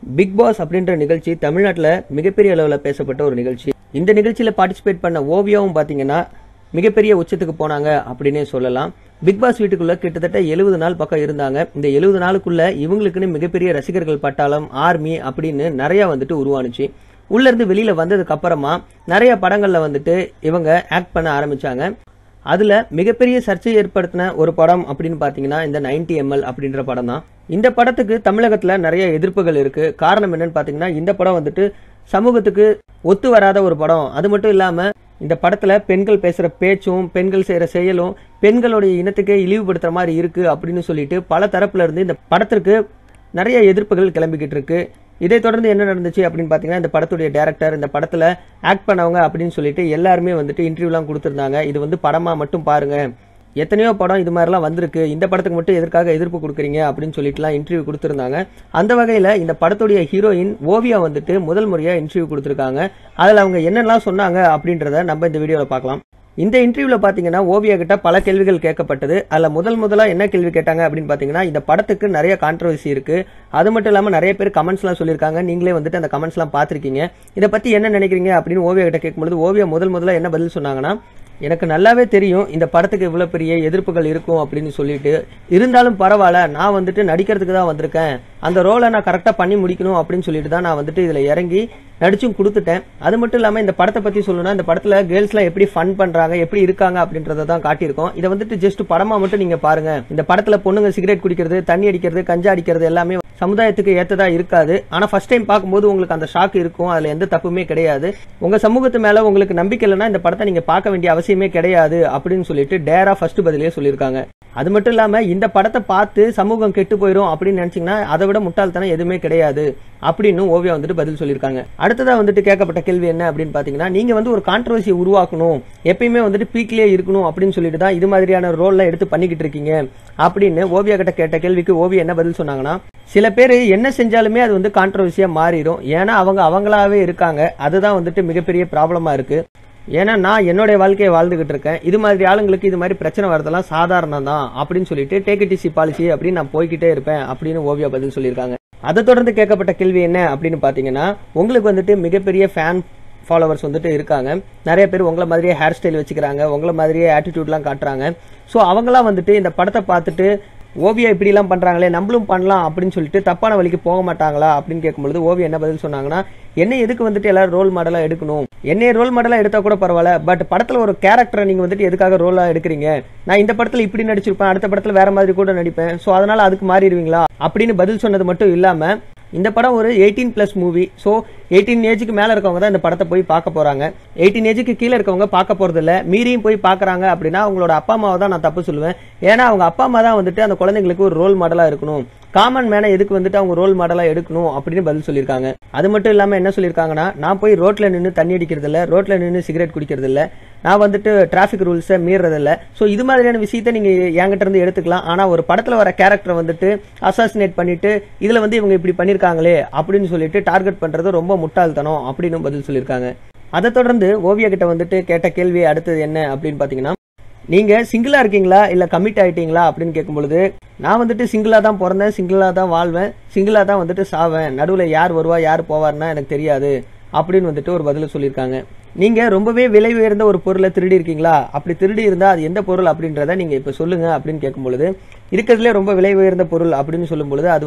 Big pass அப்படின்ற நிகழ்ச்சி தமிழ்நாட்டில் மிகப்பெரிய அளவில் பேசப்பட்ட ஒரு நிகழ்ச்சி. இந்த நிகழ்ச்சியில் பார்ட்டிசிபேட் பண்ண ஓவியாவும் பார்த்தீங்கன்னா மிகப்பெரிய உச்சத்துக்கு போனாங்க அப்படின்னே சொல்லலாம். பிக் பாஸ் வீட்டுக்குள்ள கிட்டத்தட்ட 70 நாள் பக்கம் இருந்தாங்க. இந்த 70 நாளுக்குள்ள இவங்களுக்குன்னு மிகப்பெரிய ரசிகர்கள் பட்டாளம், ஆர்மி அப்படின்னு நிறைய உருவானுச்சு. உள்ள இருந்து வெளியில வந்ததுக்கு அப்புறமா நிறைய படங்கள்ல இவங்க ஆக்ட் பண்ண ஆரம்பிச்சாங்க. அதுல மிகப்பெரிய சர்ச்சை ஏற்படுத்தின ஒரு படம் அப்படின்னு பாத்தீங்கன்னா இந்த 90ml அப்படின்ற படம் தான். இந்த படத்துக்கு தமிழகத்துல நிறைய எதிர்ப்புகள் இருக்கு. காரணம் என்னன்னு பாத்தீங்கன்னா இந்த படம் சமூகத்துக்கு ஒத்து வராத ஒரு படம். அது மட்டும் இல்லாம இந்த படத்துல பெண்கள் பேசுற பேச்சும் பெண்கள் செய்யற செயலும் பெண்களுடைய இனத்துக்கே இழிவுபடுத்துற மாதிரி இருக்கு அப்படின்னு சொல்லிட்டு பல தரப்புல இருந்து இந்த படத்திற்கு நிறைய எதிர்ப்புகள் கிளம்பிக்கிட்டு இருக்கு. இதை தொடர்ந்து என்ன நடந்துச்சு அப்படின்னு பாத்தீங்கன்னா இந்த படத்துடைய டைரக்டர், இந்த படத்துல ஆக்ட் பண்ணவங்க அப்படின்னு சொல்லிட்டு எல்லாருமே இன்டர்வியூலாம் கொடுத்திருந்தாங்க. இது படமா மட்டும் பாருங்க, எத்தனையோ படம் இது மாதிரிலாம் வந்திருக்கு, இந்த படத்துக்கு மட்டும் எதற்காக எதிர்ப்பு கொடுக்குறீங்க அப்படின்னு சொல்லிட்டுலாம் இன்டர்வியூ கொடுத்திருந்தாங்க. அந்த வகையில இந்த படத்துடைய ஹீரோயின் ஓவியா முதல் முறையா இன்டர்வியூ கொடுத்திருக்காங்க. அதுல அவங்க என்னெல்லாம் சொன்னாங்க அப்படின்றத நம்ம இந்த வீடியோல பார்க்கலாம். இந்த இன்டர்வியூல பாத்தீங்கன்னா ஓவியா கிட்ட பல கேள்விகள் கேட்கப்பட்டது. அதுல முதலா என்ன கேள்வி கேட்டாங்க அப்படின்னு பாத்தீங்கன்னா இந்த படத்துக்கு நிறைய கான்ட்ரவர்சி இருக்கு, அது மட்டும் இல்லாம நிறைய பேர் கமெண்ட்ஸ் எல்லாம் சொல்லியிருக்காங்க. நீங்களே அந்த கமெண்ட்ஸ் எல்லாம் பாத்திருக்கீங்க. இதை பத்தி என்ன நினைக்கிறீங்க அப்படின்னு ஓவியா கிட்ட கேட்கும்போது ஓவியா முதல்ல என்ன பதில் சொன்னாங்கன்னா, எனக்கு நல்லாவே தெரியும் இந்த படத்துக்கு இவ்வளவு பெரிய எதிர்ப்புகள் இருக்கும் அப்படின்னு சொல்லிட்டு, இருந்தாலும் பரவாயில்ல, நான் நடிக்கிறதுக்கு தான் வந்திருக்கேன், அந்த ரோலை நான் கரெக்டா பண்ணி முடிக்கணும் அப்படின்னு சொல்லிட்டு தான் நான் இதுல இறங்கி நடிச்சும் கொடுத்துட்டேன். அது மட்டும் இல்லாம இந்த படத்தை பத்தி சொல்லணும்னா இந்த படத்துல கேர்ள்ஸ் எல்லாம் எப்படி ஃபன் பண்றாங்க, எப்படி இருக்காங்க அப்படின்றத தான் காட்டியிருக்கோம். இதை ஜஸ்ட் படமா மட்டும் நீங்க பாருங்க. இந்த படத்துல பொண்ணுங்க சிகரெட் குடிக்கிறது, தண்ணி அடிக்கிறது, கஞ்சா அடிக்கிறது எல்லாமே சமுதாயத்துக்கு ஏத்ததா இருக்காது. ஆனா ஃபர்ஸ்ட் டைம் பார்க்கும்போது உங்களுக்கு அந்த ஷாக் இருக்கும். அதுல எந்த தப்புமே கிடையாது. உங்க சமூகத்து மேல உங்களுக்கு நம்பிக்கை இல்லைன்னா இந்த படத்தை நீங்க பார்க்க வேண்டிய அவசியமே கிடையாது அப்படின்னு சொல்லிட்டு டேரா ஃபர்ஸ்ட் பதிலே சொல்லியிருக்காங்க. அது மட்டும் இல்லாம இந்த படத்தை பார்த்து சமூகம் கெட்டு போயிடும் அப்படின்னு நினைச்சீங்கன்னா அதை விட முட்டாள்தனம் எதுவுமே கிடையாது அப்படின்னு ஓவியா பதில் சொல்லியிருக்காங்க. அடுத்ததா கேட்கப்பட்ட கேள்வி என்ன அப்படின்னு பாத்தீங்கன்னா, நீங்க ஒரு கான்ட்ரவர்சியை உருவாக்கணும், எப்பயுமே பீக்லயே இருக்கணும் அப்படின்னு சொல்லிட்டு தான் இது மாதிரியான ரோல்லாம் எடுத்து பண்ணிக்கிட்டு இருக்கீங்க அப்படின்னு ஓவியா கிட்ட கேட்ட கேள்விக்கு ஓவியா என்ன பதில் சொன்னாங்கன்னா, சில பேர் என்ன செஞ்சாலுமே அது கான்ட்ரவர்சியா மாறிடும். ஏன்னா அவங்களாவே இருக்காங்க. அதுதான் மிகப்பெரிய ப்ராப்ளமா இருக்கு. ஏன்னா நான் என்னுடைய வாழ்க்கையை வாழ்ந்துகிட்டு இருக்கேன். இது மாதிரி ஆளுங்களுக்கு இது மாதிரி பிரச்சனை வரதெல்லாம் சாதாரணம் தான் அப்படின்னு சொல்லிட்டு டேக் இட் ஈஸி பாலிசி அப்படின்னு நான் போய்கிட்டே இருப்பேன் அப்படின்னு ஓவியா பதில் சொல்லியிருக்காங்க. அதை தொடர்ந்து கேட்கப்பட்ட கேள்வி என்ன அப்படின்னு பாத்தீங்கன்னா, உங்களுக்கு மிகப்பெரிய ஃபேன் ஃபாலோவர்ஸ் இருக்காங்க. நிறைய பேர் உங்களை மாதிரியே ஹேர் ஸ்டைல் வச்சுக்கிறாங்க, உங்களை மாதிரியே ஆட்டிடியூட்லாம் காட்டுறாங்க. ஸோ அவங்களாம் இந்த படத்தை பார்த்துட்டு ஓவியா இப்படி எல்லாம் பண்றாங்களே, நம்மளும் பண்ணலாம் அப்படின்னு சொல்லிட்டு தப்பான வழிக்கு போக மாட்டாங்களா அப்படின்னு கேட்கும்போது ஓவியா என்ன பதில் சொன்னாங்கன்னா, என்ன எதுக்கு எல்லாரும் ரோல் மாடலா எடுக்கணும், என்னைய ரோல் மாடலா எடுத்தா கூட பரவாயில்ல, பட் படத்துல ஒரு கேரக்டரை நீங்க எதுக்காக ரோலா எடுக்கிறீங்க, நான் இந்த படத்துல இப்படி நடிச்சிருப்பேன், அடுத்த படத்துல வேற மாதிரி கூட நடிப்பேன், சோ அதனால அதுக்கு மாறிடுவீங்களா அப்படின்னு பதில் சொன்னது மட்டும் இல்லாம, இந்த படம் ஒரு 18+ மூவி. ஸோ 18 ஏஜுக்கு மேல இருக்கவங்க தான் இந்த படத்தை போய் பார்க்க போறாங்க. 18 ஏஜுக்கு கீழே இருக்கவங்க பார்க்க போறது இல்ல. மீறியும் போய் பாக்குறாங்க அப்படின்னா அவங்களோட அப்பா அம்மாவை தான் நான் தப்பு சொல்லுவேன். ஏன்னா அவங்க அப்பா அம்மா தான் அந்த குழந்தைங்களுக்கு ஒரு ரோல் மாடலா இருக்கணும். காமன் மேன எதுக்கு அவங்க ரோல் மாடலா எடுக்கணும் அப்படின்னு பதில் சொல்லியிருக்காங்க. அது மட்டும் இல்லாம என்ன சொல்லியிருக்காங்கன்னா, நான் போய் ரோட்ல நின்று தண்ணி அடிக்கிறது இல்ல, ரோட்ல நின்று சிகரெட் குடிக்கிறது இல்ல, நான் டிராபிக் ரூல்ஸை மீறது இல்ல. சோ இது மாதிரியான விஷயத்த நீங்க என்கிட்ட இருந்து எடுத்துக்கலாம். ஆனா ஒரு படத்துல வர கேரக்டரை அசாசினேட் பண்ணிட்டு இதுல இவங்க இப்படி பண்ணிருக்காங்களே அப்படின்னு சொல்லிட்டு டார்கெட் பண்றது ரொம்ப முட்டாள்தனம் அப்படின்னு பதில் சொல்லியிருக்காங்க. அதை தொடர்ந்து ஓவியா கிட்ட கேட்ட கேள்வி அடுத்தது என்ன அப்படின்னு பாத்தீங்கன்னா, நீங்க சிங்கிளா இருக்கீங்களா இல்ல கமிட் ஆயிட்டீங்களா அப்படின்னு கேட்கும்பொழுது, நான் சிங்கிளா தான் பிறந்தேன், சிங்கிளா தான் வாழ்வேன், சிங்கிளா தான் சாவேன், நடுவுல யார் வருவா யார் போவார்னா எனக்கு தெரியாது அப்படின்னு ஒரு பதில சொல்லியிருக்காங்க. நீங்க ரொம்பவே விலை உயர்ந்த ஒரு பொருளை திருடி இருக்கீங்களா, அப்படி திருடி இருந்தா அது எந்த பொருள் அப்படின்றத நீங்க இப்ப சொல்லுங்க அப்படின்னு கேட்கும் பொழுது, இருக்கிறதுலே ரொம்ப விலை உயர்ந்த பொருள் அப்படின்னு சொல்லும் பொழுது அது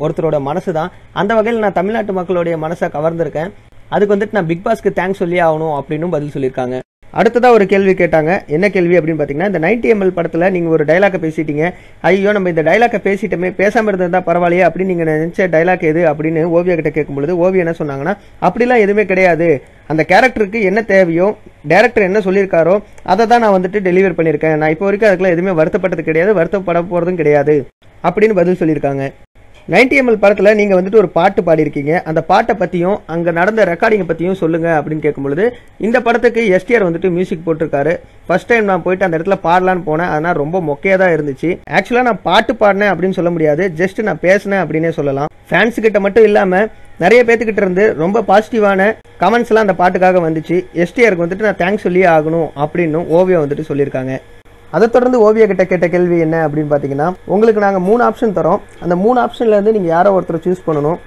ஒருத்தரோட மனசுதான். அந்த வகையில் நான் தமிழ்நாட்டு மக்களுடைய மனசை கவர்ந்திருக்கேன். அதுக்கு நான் பிக் பாஸ்க்கு தேங்க்ஸ் சொல்லி ஆகணும் அப்படின்னு பதில் சொல்லியிருக்காங்க. அடுத்ததா ஒரு கேள்வி கேட்டாங்க. என்ன கேள்வி அப்படின்னு பாத்தீங்கன்னா, இந்த 90ml படத்துல நீங்க ஒரு டைலாக பேசிட்டீங்க, ஐயோ நம்ம இந்த டைலாக பேசிட்டோமே, பேசாம இருந்தா பரவாயில்லையே அப்படின்னு நீங்க நினைச்ச டைலாக் எது அப்படின்னு ஓவியா கிட்ட கேட்கும்போது ஓவியா என்ன சொன்னாங்கன்னா, அப்படிலாம் எதுவுமே கிடையாது, அந்த கேரக்டருக்கு என்ன தேவையோ டைரக்டர் என்ன சொல்லியிருக்காரோ அதை தான் நான் டெலிவர் பண்ணியிருக்கேன், நான் இப்போ வரைக்கும் அதுக்கெல்லாம் எதுவுமே வருத்தப்பட்டது கிடையாது, வருத்தப்பட போறதும் கிடையாது அப்படின்னு பதில் சொல்லியிருக்காங்க. 90ml படத்துல நீங்க ஒரு பாட்டு பாடியிருக்கீங்க, அந்த பாட்டை பத்தியும் அங்க நடந்த ரெக்கார்டிங் பத்தியும் சொல்லுங்க அப்படின்னு கேட்கும்பொழுது, இந்த படத்துக்கு எஸ்டிஆர் மியூசிக் போட்டிருக்காரு. ஃபர்ஸ்ட் டைம் நான் போயிட்டு அந்த இடத்துல பாடலான்னு போனேன், அதனால ரொம்ப மொக்கையா தான் இருந்துச்சு. ஆக்சுவலா நான் பாட்டு பாடினேன் அப்படின்னு சொல்ல முடியாது, ஜஸ்ட் நான் பேசினேன் அப்படின்னே சொல்லலாம். ஃபேன்ஸ் கிட்ட மட்டும் இல்லாம நிறைய பேத்துக்கிட்ட இருந்து ரொம்ப பாசிட்டிவான கமெண்ட்ஸ் எல்லாம் அந்த பாட்டுக்காக வந்துச்சு. எஸ்டிஆருக்கு நான் தேங்க்ஸ் சொல்லியே ஆகணும் அப்படின்னு ஓவியா சொல்லியிருக்காங்க. அதை தொடர்ந்து ஓவியா கிட்ட கேட்ட கேள்வி என்ன அப்படின்னு பாத்தீங்கன்னா, உங்களுக்கு நாங்க 3 ஆப்ஷன் தரோம், அந்த 3 ஆப்ஷன்ல இருந்து நீங்க யாரோ ஒருத்தர் சூஸ் பண்ணணும்.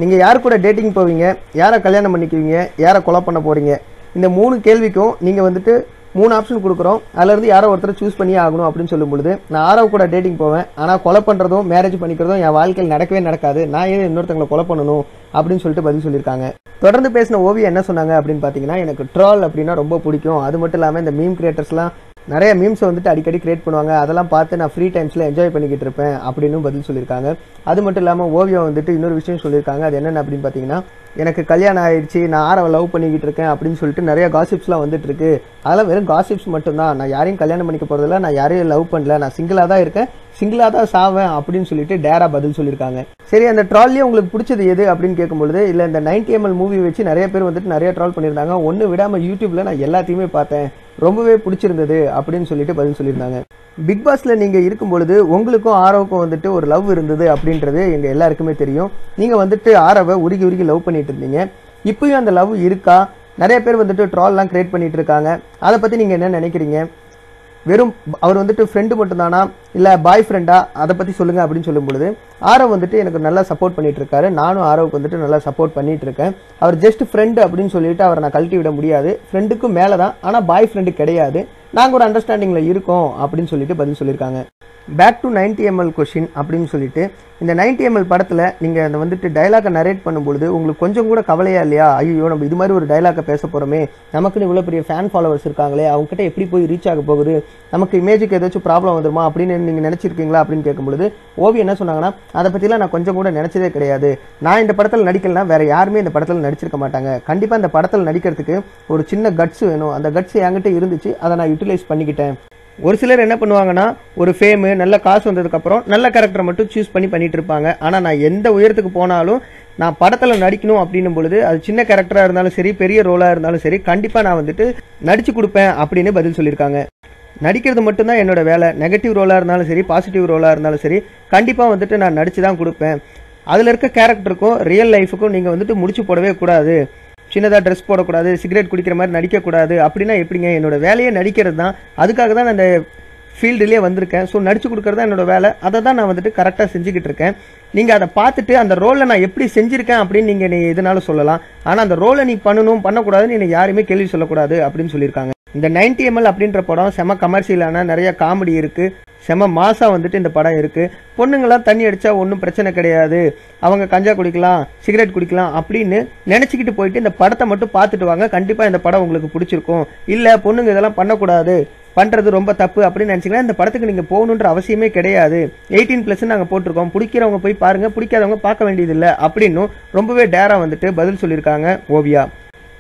நீங்கள் யார் கூட டேட்டிங் போவீங்க, யாரை கல்யாணம் பண்ணிக்குவீங்க, யாரை கொலை பண்ண போகிறீங்க, இந்த 3 கேள்விக்கும் நீங்கள் வந்துட்டு 3 ஆப்ஷன் கொடுக்குறோம். அதுலேருந்து யாரோ ஒருத்தர் சூஸ் பண்ணியே ஆகணும் அப்படின்னு சொல்லும் பொழுது நான் ஆரவ் கூட டேட்டிங் போவேன். ஆனால் கொலை பண்ணுறதும் மேரேஜ் பண்ணிக்கிறதும் என் வாழ்க்கையில் நடக்கவே நடக்காது. நான் ஏன் இன்னொருத்தங்களை கொலை பண்ணணும் அப்படின்னு சொல்லிட்டு பதில் சொல்லியிருக்காங்க. தொடர்ந்து பேசின ஓவியா என்ன சொன்னாங்க அப்படின்னு பார்த்தீங்கன்னா, எனக்கு ட்ரால் அப்படின்னா ரொம்ப பிடிக்கும். அது மட்டும் இல்லாமல் இந்த மீம் கிரியேட்டர்ஸ்லாம் நிறைய மீம்ஸை வந்துட்டு அடிக்கடி கிரியேட் பண்ணுவாங்க. அதெல்லாம் பார்த்து நான் ஃப்ரீ டைம்ஸில் என்ஜாய் பண்ணிக்கிட்டு இருப்பேன் அப்படின்னு பதில் சொல்லியிருக்காங்க. அது மட்டும் இல்லாமல் ஓவியா வந்துட்டு இன்னொரு விஷயம் சொல்லியிருக்காங்க. அது என்னென்ன அப்படின்னு பார்த்தீங்கன்னா, எனக்கு கல்யாணம் ஆயிடுச்சு, நான் ஆரவை லவ் பண்ணிக்கிட்டு இருக்கேன் அப்படின்னு சொல்லிட்டு நிறைய காசிப்ஸ்லாம் வந்துட்டு இருக்கு. அதெல்லாம் வெறும் காசிப்ஸ் மட்டும்தான். நான் யாரையும் கல்யாணம் பண்ணிக்க போகிறதில்ல, நான் யாரையும் லவ் பண்ணல, நான் சிங்கிளாக தான் இருக்கேன், சிங்கிளாக தான் சாவேன் அப்படின்னு சொல்லிட்டு டேரா பதில் சொல்லியிருக்காங்க. சரி, அந்த ட்ரால்லேயே உங்களுக்கு பிடிச்சது எது அப்படின்னு கேட்கும்பொழுது, இல்லை இந்த 90ml மூவி வச்சு நிறைய பேர் வந்துட்டு நிறைய ட்ரால் பண்ணியிருந்தாங்க. ஒன்று விடாமல் யூடியூப்ல நான் எல்லாத்தையுமே பார்த்தேன், ரொம்பவே பிடிச்சிருந்தது அப்படின்னு சொல்லிட்டு பதில் சொல்லியிருந்தாங்க. பிக் பாஸ்ல நீங்க இருக்கும் பொழுது உங்களுக்கும் ஆரவுக்கும் வந்துட்டு ஒரு லவ் இருந்தது அப்படின்றது எங்க எல்லாருக்குமே தெரியும். நீங்க வந்துட்டு ஆரவை உருகி உருகி லவ் பண்ணிட்டு இருந்தீங்க. இப்பயும் அந்த லவ் இருக்கா? நிறைய பேர் வந்துட்டு ட்ரால்லாம் கிரியேட் பண்ணிட்டு இருக்காங்க. அதை பத்தி நீங்க என்ன நினைக்கிறீங்க? வெறும் அவர் வந்துட்டு ஃப்ரெண்டு மட்டும்தானா, இல்லை பாய் ஃப்ரெண்டா, அதை பற்றி சொல்லுங்க அப்படின்னு சொல்லும் பொழுது ஆரவ் வந்துட்டு எனக்கு நல்லா சப்போர்ட் பண்ணிட்டு இருக்காரு. நானும் ஆரவுக்கு வந்துட்டு நல்லா சப்போர்ட் பண்ணிட்டு இருக்கேன். அவர் ஜஸ்ட் ஃப்ரெண்டு அப்படின்னு சொல்லிட்டு அவரை நான் கழட்டி விட முடியாது. ஃப்ரெண்டுக்கும் மேலே தான், ஆனால் பாய் ஃப்ரெண்டு கிடையாது. நாங்கள் ஒரு அண்டர்ஸ்டாண்டிங்கில் இருக்கோம் அப்படின்னு சொல்லிட்டு பதில் சொல்லியிருக்காங்க. பேக் டு 90ml கொஷின் அப்படின்னு சொல்லிட்டு, இந்த 90ml படத்தில் நீங்கள் அந்த வந்துட்டு டைலாக்கை நரேட் பண்ணும்பொழுது உங்களுக்கு கொஞ்சம் கூட கவலையா இல்லையா? ஐயோ, நம்ம இது மாதிரி ஒரு டைலாக்கை பேச போகிறோமே, நமக்குன்னு இவ்வளோ பெரிய ஃபேன் ஃபாலோவர்ஸ் இருக்காங்களே, அவங்ககிட்ட எப்படி போய் ரீச் ஆக போகுது, நமக்கு இமேஜுக்கு ஏதாச்சும் ப்ராப்ளம் வந்துருமா அப்படின்னு நீங்கள் நினச்சிருக்கீங்களா அப்படின்னு கேட்கும்பொழுது ஓவி என்ன சொன்னாங்கன்னா, அதை பற்றிலாம் நான் கொஞ்சம் கூட நினச்சதே கிடையாது. நான் இந்த படத்தில் நடிக்கலனா வேற யாருமே இந்த படத்தில் நடிச்சிருக்க மாட்டாங்க. கண்டிப்பாக இந்த படத்தில் நடிக்கிறதுக்கு ஒரு சின்ன கட்ஸ் வேணும். அந்த கட்ஸ் என்கிட்ட இருந்துச்சு, அதை நான் யூட்டிலைஸ் பண்ணிக்கிட்டேன். ஒரு சிலர் என்ன பண்ணுவாங்கன்னா, ஒரு ஃபேமு நல்ல காசு வந்ததுக்கப்புறம் நல்ல கேரக்டரை மட்டும் சூஸ் பண்ணிட்டு இருப்பாங்க. ஆனால் நான் எந்த உயரத்துக்கு போனாலும் நான் படத்தில் நடிக்கணும் அப்படின்னும் பொழுது அது சின்ன கேரக்டராக இருந்தாலும் சரி, பெரிய ரோலாக இருந்தாலும் சரி, கண்டிப்பாக நான் வந்துட்டு நடிச்சு கொடுப்பேன் அப்படின்னு பதில் சொல்லியிருக்காங்க. நடிக்கிறது மட்டும்தான் என்னோட வேலை. நெகட்டிவ் ரோலாக இருந்தாலும் சரி, பாசிட்டிவ் ரோலாக இருந்தாலும் சரி, கண்டிப்பாக வந்துட்டு நான் நடிச்சு தான் கொடுப்பேன். அதில் இருக்க கேரக்டருக்கும் ரியல் லைஃபுக்கும் நீங்கள் வந்துட்டு முடிச்சு போடவே கூடாது. சின்னதாக ட்ரெஸ் போடக்கூடாது, சிகரெட் குடிக்கிற மாதிரி நடிக்கக்கூடாது. அப்படின்னா எப்படிங்க? என்னோட வேலையே நடிக்கிறது தான். அதுக்காக தான் நான் இந்த ஃபீல்டுலேயே வந்திருக்கேன். ஸோ நடிச்சு கொடுக்கறது தான் என்னோட வேலை. அதை தான் நான் வந்துட்டு கரெக்டாக செஞ்சுக்கிட்டு இருக்கேன். நீங்கள் அதை பார்த்துட்டு அந்த ரோலை நான் எப்படி செஞ்சுருக்கேன் அப்படின்னு நீங்கள் எதுனாலும் சொல்லலாம். ஆனால் அந்த ரோலை நீ பண்ணணும் பண்ணக்கூடாதுன்னு என்னை யாருமே கேள்வி சொல்லக்கூடாது அப்படின்னு சொல்லியிருக்காங்க. இந்த 90ml அப்படின்ற படம் செம கமர்ஷியலான, நிறைய காமெடி இருக்கு, செம மாசா வந்துட்டு இந்த படம் இருக்கு. பொண்ணுங்களாம் தண்ணி அடிச்சா ஒன்றும் பிரச்சனை கிடையாது, அவங்க கஞ்சா குடிக்கலாம், சிகரெட் குடிக்கலாம் அப்படின்னு நினைச்சுக்கிட்டு போயிட்டு இந்த படத்தை மட்டும் பார்த்துட்டு வாங்க. கண்டிப்பா இந்த படம் உங்களுக்கு பிடிச்சிருக்கும். இல்ல பொண்ணுங்க இதெல்லாம் பண்ணக்கூடாது, பண்றது ரொம்ப தப்பு அப்படின்னு நினைச்சீங்கன்னா இந்த படத்துக்கு நீங்க போகணுன்ற அவசியமே கிடையாது. 18+ நாங்க போட்டிருக்கோம், பிடிக்கிறவங்க போய் பாருங்க, பிடிக்காதவங்க பார்க்க வேண்டியதில்லை அப்படின்னு ரொம்பவே டேரா வந்துட்டு பதில் சொல்லியிருக்காங்க ஓவியா.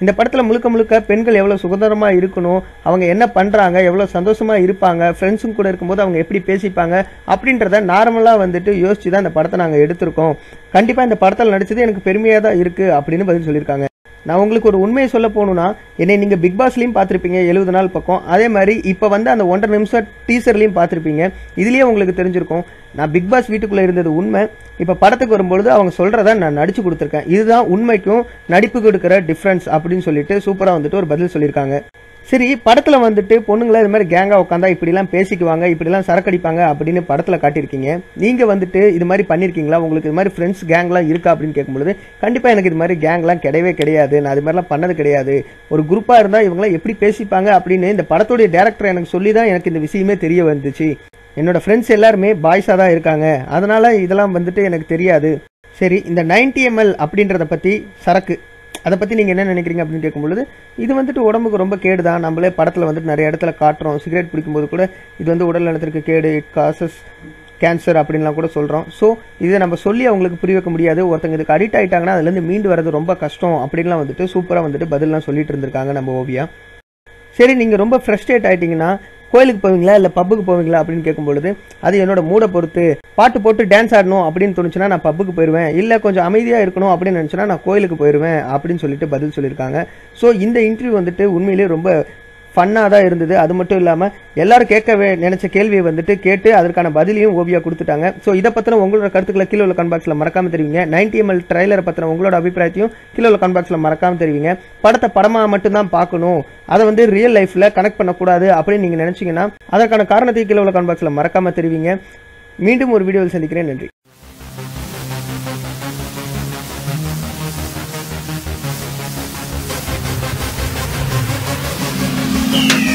இந்த படத்தில் முழுக்க முழுக்க பெண்கள் எவ்வளோ சுதந்திரமாக இருக்கணும், அவங்க என்ன பண்ணுறாங்க, எவ்வளோ சந்தோஷமாக இருப்பாங்க, ஃப்ரெண்ட்ஸும் கூட இருக்கும்போது அவங்க எப்படி பேசிப்பாங்க அப்படின்றத நார்மலாக வந்துட்டு யோசிச்சு தான் இந்த படத்தை நாங்கள் எடுத்திருக்கோம். கண்டிப்பாக இந்த படத்தில் நடித்தது எனக்கு பெருமையாக தான் இருக்குது அப்படின்னு பதில் சொல்லியிருக்காங்க. நான் உங்களுக்கு ஒரு உண்மையை சொல்ல போகணுன்னா, என்னை நீங்கள் பிக் பாஸ்லையும் பார்த்துருப்பீங்க 70 நாள் பக்கம். அதே மாதிரி இப்போ வந்து அந்த 1.5 நிமிஷம் டீசர்லையும் பார்த்துருப்பீங்க. இதுலேயே உங்களுக்கு தெரிஞ்சிருக்கும் நான் பிக் பாஸ் வீட்டுக்குள்ளே இருந்தது உண்மை. இப்போ படத்துக்கு வரும்பொழுது அவங்க சொல்கிறத நான் நடிச்சு கொடுத்துருக்கேன். இதுதான் உண்மைக்கும் நடிப்புக்கு எடுக்கிற டிஃப்ரென்ஸ் அப்படின்னு சொல்லிட்டு சூப்பராக வந்துட்டு ஒரு பதில் சொல்லியிருக்காங்க. சரி, படத்தில் வந்துட்டு பொண்ணுங்களா இது மாதிரி கேங்காக உட்காந்தா இப்படிலாம் பேசிக்குவாங்க, இப்படிலாம் சரக்கடிப்பாங்க அப்படின்னு படத்தில் காட்டியிருக்கீங்க. நீங்கள் வந்துட்டு இது மாதிரி பண்ணியிருக்கீங்களா? உங்களுக்கு இது மாதிரி ஃப்ரெண்ட்ஸ் கேங்லாம் இருக்கா அப்படின்னு கேட்கும்பொழுது, கண்டிப்பாக எனக்கு இது மாதிரி கேங்லாம் கிடையவே கிடையாது, நான் இது மாதிரிலாம் பண்ணது கிடையாது. ஒரு குரூப்பாக இருந்தால் இவங்களாம் எப்படி பேசிப்பாங்க அப்படின்னு இந்த படத்துடைய டேரக்டர் எனக்கு சொல்லி தான் எனக்கு இந்த விஷயமே தெரிய வந்துச்சு. என்னோட ஃப்ரெண்ட்ஸ் எல்லாருமே பாய்ஸாக தான் இருக்காங்க, அதனால இதெல்லாம் வந்துட்டு எனக்கு தெரியாது. சரி, இந்த 90ml அப்படின்றத பற்றி, சரக்கு, அதை பற்றி நீங்கள் என்ன நினைக்கிறீங்க அப்படின்னு கேட்கும்பொழுது, இது வந்துட்டு உடம்புக்கு ரொம்ப கேடு தான். நம்மளே படத்தில் வந்துட்டு நிறைய இடத்துல காட்டுறோம். சிகரெட் பிடிக்கும்போது கூட இது வந்து உடல் நலத்திற்கு கேடு, இட் காசஸ் கேன்சர் அப்படின்லாம் கூட சொல்கிறோம். ஸோ இதை நம்ம சொல்லி அவங்களுக்கு புரிய வைக்க முடியாது. ஒருத்தங்க இதுக்கு அடிக்ட் ஆகிட்டாங்கன்னா அதுலேருந்து மீண்டு வரது ரொம்ப கஷ்டம் அப்படின்லாம் வந்துட்டு சூப்பராக வந்துட்டு பதிலாம் சொல்லிட்டு இருந்திருக்காங்க நம்ம ஓவியா. சரி, நீங்கள் ரொம்ப ஃப்ரஸ்ட்ரேட் ஆகிட்டிங்கன்னா கோயிலுக்கு போவீங்களா இல்லை பப்புக்கு போவீங்களா அப்படின்னு கேட்கும்பொழுது, அது என்னோட மூடை பொறுத்து. பாட்டு போட்டு டான்ஸ் ஆடணும் அப்படின்னு தோணுச்சுன்னா நான் பப்புக்கு போயிடுவேன், இல்லை கொஞ்சம் அமைதியாக இருக்கணும் அப்படின்னு நினச்சுன்னா நான் கோயிலுக்கு போயிடுவேன் அப்படின்னு சொல்லிட்டு பதில் சொல்லியிருக்காங்க. ஸோ இந்த இன்டர்வியூ வந்துட்டு உண்மையிலேயே ரொம்ப ஃபன்னாக தான் இருந்தது. அது மட்டும் இல்லாமல் எல்லாரும் கேட்க நினைச்ச கேள்வியை வந்துட்டு கேட்டு அதற்கான பதிலையும் ஓவியா கொடுத்துட்டாங்க. ஸோ இதை பற்றின உங்களோட கருத்துக்களை கீழே உள்ள கமெண்ட் பாக்ஸில் மறக்காம தெரிவிங்க. 90ml ட்ரைலரை பற்றின உங்களோட அபிப்பிராயத்தையும் கீழே உள்ள கமெண்ட் பாக்ஸில் மறக்காம தெரிவிங்க. படத்தை படமாக மட்டும்தான் பார்க்கணும், அதை வந்து ரியல் லைஃப்பில் கனெக்ட் பண்ணக்கூடாது அப்படின்னு நீங்கள் நினச்சிங்கன்னா அதற்கான காரணத்தை கீழே உள்ள கமெண்ட் பாக்ஸில் மறக்காம தெரிவிங்க. மீண்டும் ஒரு வீடியோவில் சந்திக்கிறேன். நன்றி. Bye.